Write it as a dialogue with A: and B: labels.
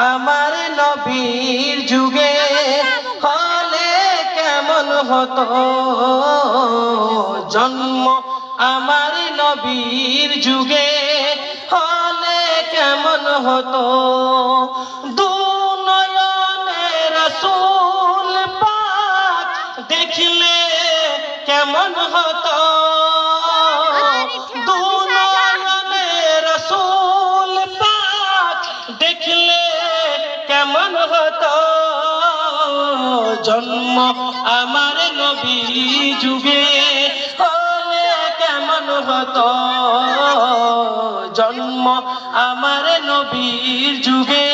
A: আমার নবীর যুগে হলে কেমন হতো জন্ম, আমার নবীর যুগে হলে কেমন হতো। দু নয়নে রাসূল পাক দেখলে কেমন হতো, দু নয়নে রাসূল পাক দেখলে কেমন হতো জন্ম, আমার নবী যুগে হলে কেমন হতো জন্ম, আমার নবীর যুগে